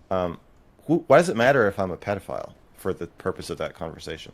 Why does it matter if I'm a pedophile for the purpose of that conversation?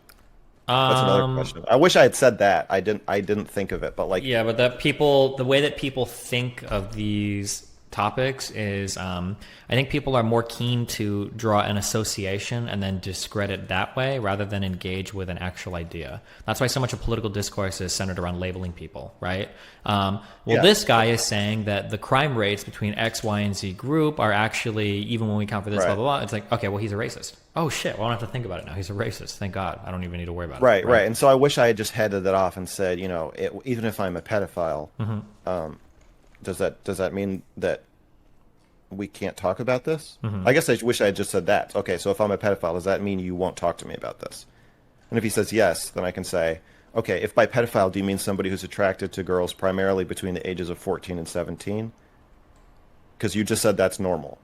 That's another Um, question. I wish I had said that. I didn't think of it, but like, Yeah, but the way that people think of these topics is, I think people are more keen to draw an association and then discredit that way rather than engage with an actual idea. That's why so much of political discourse is centered around labeling people, right? Well, yeah, this guy is saying that the crime rates between X, Y, and Z group are actually, even when we count for this, blah, right. blah, blah. It's like, okay, well, he's a racist. Oh, shit. Well, I don't have to think about it now. He's a racist. Thank God. I don't even need to worry about it, Right, right? right. And so I wish I had just headed that off and said, even if I'm a pedophile, um, does that mean that we can't talk about this? I guess I wish I had just said that. Okay, so if I'm a pedophile, does that mean you won't talk to me about this? And if he says yes, then I can say, okay, if by pedophile do you mean somebody who's attracted to girls primarily between the ages of 14 and 17? Because you just said that's normal.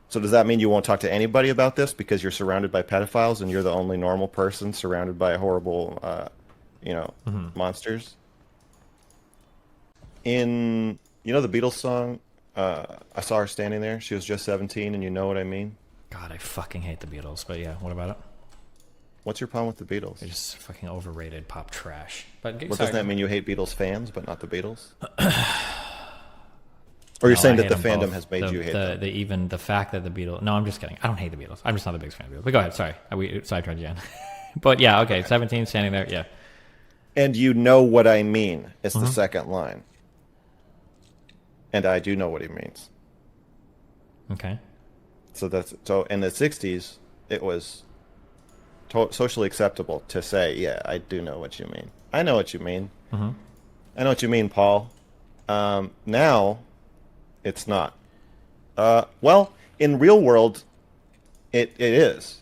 So does that mean you won't talk to anybody about this because you're surrounded by pedophiles and you're the only normal person surrounded by horrible, monsters? In the Beatles song, I saw her standing there. She was just 17, and you know what I mean. God, I fucking hate the Beatles. But yeah, what about it? What's your problem with the Beatles? They're just fucking overrated pop trash. But Well, sorry. doesn't that mean you hate Beatles fans, but not the Beatles? Or you're No, I saying that hate the them fandom both. has made you hate them? Even the fact that the Beatles. No, I'm just kidding. I don't hate the Beatles. I'm just not the biggest fan of the Beatles. But go ahead. Sorry, we sidetracked again. But yeah, okay. 17 standing there. Yeah. And you know what I mean. It's the second line. And I do know what he means. Okay. So in the 60s, it was socially acceptable to say, yeah, I do know what you mean. I know what you mean. I know what you mean, Paul. Now, it's not. Well, in real world, it is.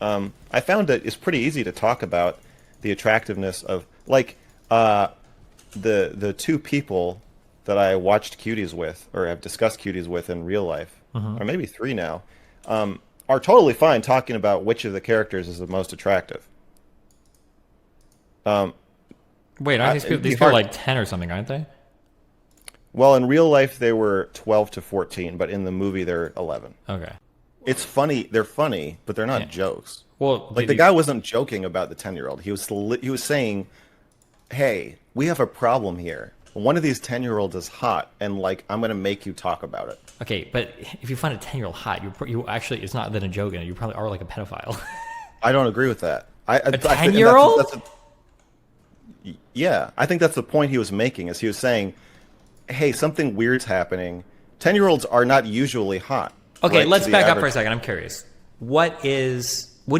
I found that it's pretty easy to talk about the attractiveness of, like, the two people that I watched cuties with, or have discussed cuties with in real life, or maybe three now, are totally fine talking about which of the characters is the most attractive. Wait, aren't It'd be these people are hard. like 10 or something, aren't they? Well, in real life, they were 12 to 14, but in the movie, they're 11. Okay. It's funny. They're funny, but they're not Yeah. jokes. Well, Like, the guy wasn't joking about the 10-year-old. He was saying, "Hey, we have a problem here. One of these 10-year-olds is hot, and like I'm gonna make you talk about it." okay, but if you find a 10-year-old hot, you actually, it's not that a joke in it. You probably are like a pedophile. I don't agree with that. I think 10-year-old? Yeah, I think that's the point he was making. Is he was saying, "Hey, something weird's happening. 10-year-olds are not usually hot." Okay, Right, let's to the back up for a average. second. I'm curious. What is a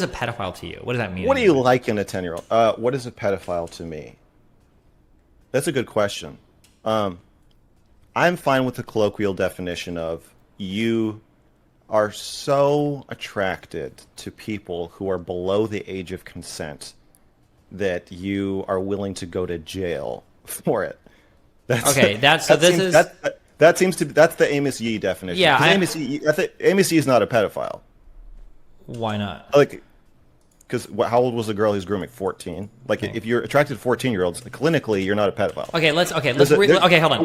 pedophile to you? What does that mean? What do you like in a 10-year-old? What is a pedophile to me? That's a good question. I'm fine with the colloquial definition of you are so attracted to people who are below the age of consent that you are willing to go to jail for it. That's Okay, that seems to that's the Amos Yee definition. Yeah, 'Cause Amos Yee is not a pedophile. why not? Like, because how old was the girl he's grooming? 14. Like, Okay. if you're attracted to 14-year-olds, clinically, you're not a pedophile. Okay, hold on.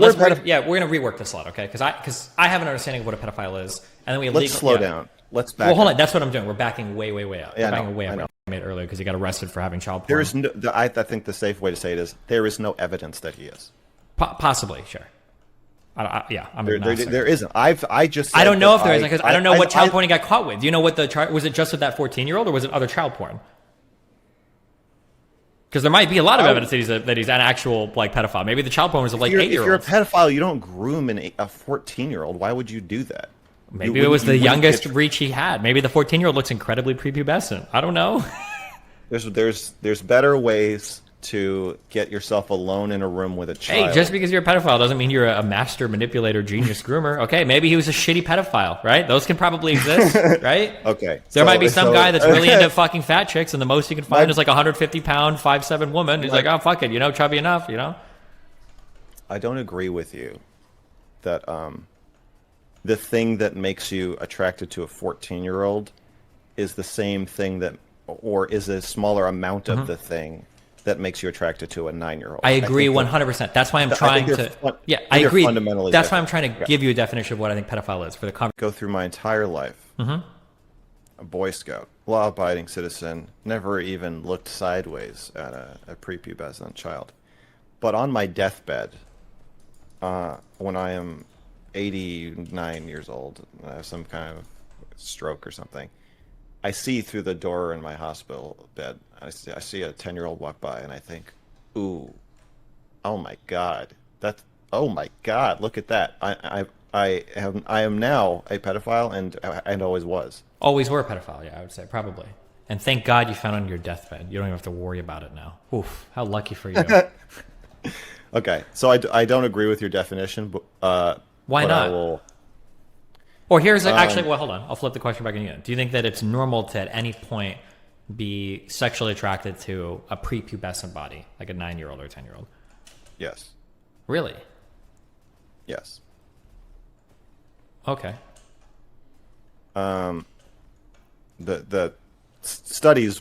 The word pedo- Yeah, we're gonna rework this a lot, okay? Because I have an understanding of what a pedophile is, and then we Let's slow yeah. down. Let's back Well, hold up. on. That's what I'm doing. We're backing way, way, way up. Yeah, We're I know, backing way I up. know. I made earlier because he got arrested for having child porn. There is no. I think the safe way to say it is there is no evidence that he is. Possibly, sure. Yeah, I'm There agnostic. isn't. I just. I said don't know that if there is because I don't know I- what child I- porn he got caught with. Do you know what was it just with that 14-year-old or was it other child porn? Because there might be a lot of evidence that he's an actual like pedophile. Maybe the child porn was of like If you're a 8-year-olds. pedophile, you don't groom a 14-year-old. Why would you do that? Maybe it was the youngest reach he had. Maybe the 14-year-old looks incredibly prepubescent. I don't know. There's better ways to get yourself alone in a room with a child. Hey, just because you're a pedophile doesn't mean you're a master manipulator, genius groomer. Okay, maybe he was a shitty pedophile, right? Those can probably exist, right? Okay. There might be some guy that's really into fucking fat chicks, and the most he can find is like a 150-pound, 5'7" woman. He's like, oh, fuck it, chubby enough, I don't agree with you that the thing that makes you attracted to a 14-year-old is the same thing that, or is a smaller amount of the thing that makes you attracted to a 9-year-old. I agree think 100%. That's why I'm I trying think to. they're Yeah, I I think they're agree. fundamentally That's why I'm different. trying to give you a definition of what I think pedophile is for the conversation. Go through my entire life. A Boy Scout, law-abiding citizen, never even looked sideways at a prepubescent child. But on my deathbed, when I am 89 years old, and I have some kind of stroke or something, I see through the door in my hospital bed, I see a 10-year-old walk by, and I think, ooh, oh my God, oh my God, look at that. I am now a pedophile and always was. Always were a pedophile, yeah, I would say, probably. And thank God you found it on your deathbed. You don't even have to worry about it now. Oof, how lucky for you. Okay, so I don't agree with your definition, but Why but not? I will. Or here's actually, well, hold on. I'll flip the question back again. Do you think that it's normal to at any point be sexually attracted to a prepubescent body, like a 9-year-old or a 10-year-old? Yes. Really? Yes. Okay. The studies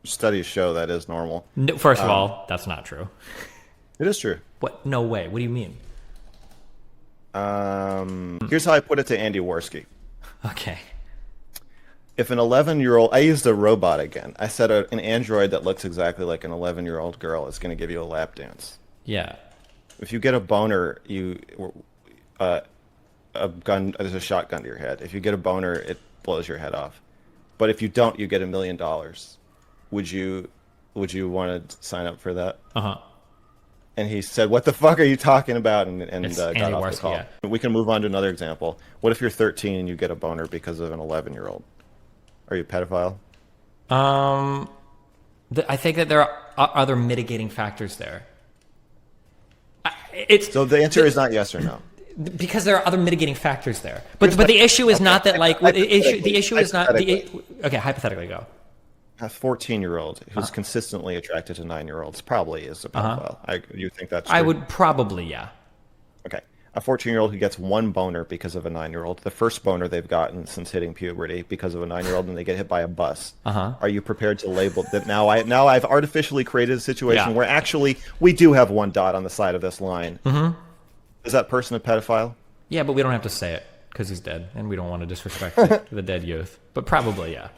show that is normal. No, first of all, that's not true. It is true. What? No way. What do you mean? Here's how I put it to Andy Worski. Okay. If an 11-year-old, I used a robot again. I said an android that looks exactly like an 11-year-old girl is going to give you a lap dance. Yeah. If you get a boner, there's a shotgun to your head. If you get a boner, it blows your head off. But if you don't, you get $1 million. Would you want to sign up for that? Uh-huh. And he said, "What the fuck are you talking about?" And It's got Andy off the Worski, call. yeah. We can move on to another example. What if you're 13 and you get a boner because of an 11-year-old? Are you a pedophile? I think that there are other mitigating factors there. So the answer is not yes or no. Because there are other mitigating factors there. But the issue is not that like the issue is not the okay, hypothetically go. A 14-year-old who's consistently attracted to 9-year-olds probably is a pedophile. You think that's true? I would probably, yeah. Okay. A 14-year-old who gets one boner because of a 9-year-old, the first boner they've gotten since hitting puberty because of a 9-year-old, and they get hit by a bus. Are you prepared to label that now I've artificially created a situation where actually we do have one dot on the side of this line. Is that person a pedophile? Yeah, but we don't have to say it because he's dead, and we don't want to disrespect the dead youth. But probably, yeah.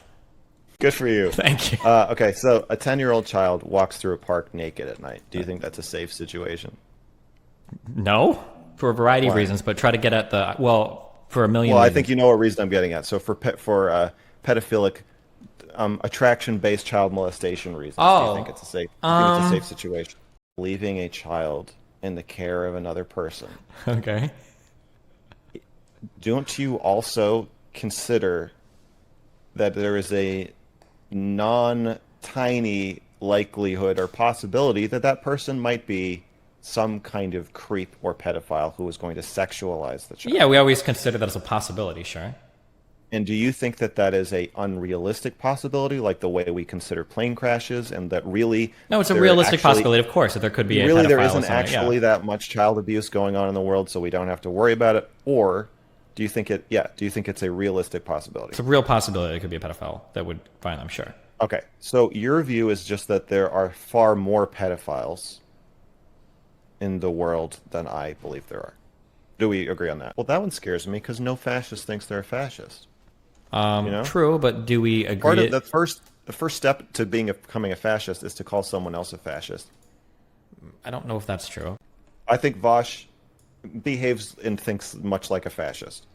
Good for you. Thank you. Okay, so a 10-year-old child walks through a park naked at night. Do you think that's a safe situation? No, for a variety of reasons, but try to get at the, for a million Well, reasons. I think you know what reason I'm getting at. So for pedophilic, attraction-based child molestation reasons, do you think it's a safe situation? Leaving a child in the care of another person. Okay. Don't you also consider that there is a non-tiny likelihood or possibility that that person might be some kind of creep or pedophile who is going to sexualize the child? Yeah, we always consider that as a possibility, sure. And do you think that that is a unrealistic possibility, like the way we consider plane crashes, and that really... No, it's a realistic possibility, of course, that there could be a really pedophile there or isn't something, actually that much child abuse going on in the world, so we don't have to worry about it? Or do you think it's a realistic possibility? It's a real possibility it could be a pedophile that would find them, sure. Okay, so your view is just that there are far more pedophiles in the world than I believe there are. Do we agree on that? Well, that one scares me because no fascist thinks they're a fascist. True, but do we agree? Part of the first step to becoming a fascist is to call someone else a fascist. I don't know if that's true. I think Vaush behaves and thinks much like a fascist.